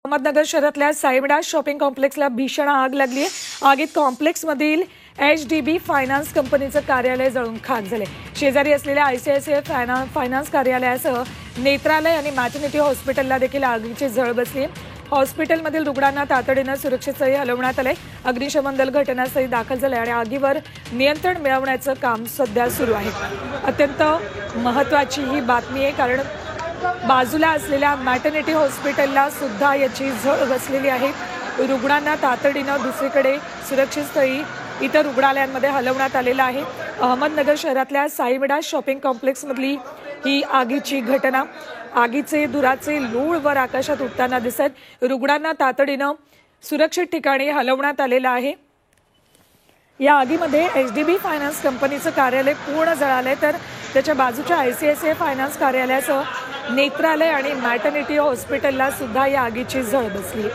अहमदनगर शहरातल्या साईविडा शॉपिंग कॉम्प्लेक्सला भीषण आग लागली आहे। आगीत कॉम्प्लेक्समधील HDB फायनान्स कंपनीचं कार्यालय जळून खाक झाले। शेजारी असलेल्या ICICI फायनान्स कार्यालयासह नेत्रालय आणि मॅटर्निटी हॉस्पिटलला देखील आगीची झळ बसली। हॉस्पिटलमधील रुग्णांना तातडीने सुरक्षित स्थळी हलवण्यात आले। अग्निशमन दल घटनास्थळी दाखल झाले आणि आगीवर नियंत्रण मिळवण्याचं काम सध्या सुरू आहे। अत्यंत महत्त्वाची ही बातमी आहे, कारण बाजूला असलेल्या मॅटर्निटी हॉस्पिटलला सुद्धा याची झळ बसलेली आहे। रुग्णांना तातडीने दुसरीकडे सुरक्षित स्थळी इतर रुग्णालयांमध्ये हलवण्यात आलेलं आहे। अहमदनगर शहरातल्या साईविडा शॉपिंग कॉम्प्लेक्समधली ही आगीची घटना। आगीचे धुराचे लोळ वर आकाशात उडताना दिसत रुग्णांना तातडीने सुरक्षित ठिकाणी हलवण्यात आलेलं आहे। या आगीमध्ये HDB फायनान्स कंपनीचं कार्यालय पूर्ण जळालंय, तर त्याच्या बाजूच्या ICICI फायनान्स कार्यालयासह नेत्रालय आणि मॅटर्निटी हॉस्पिटलला सुद्धा या आगीची झळ बसली।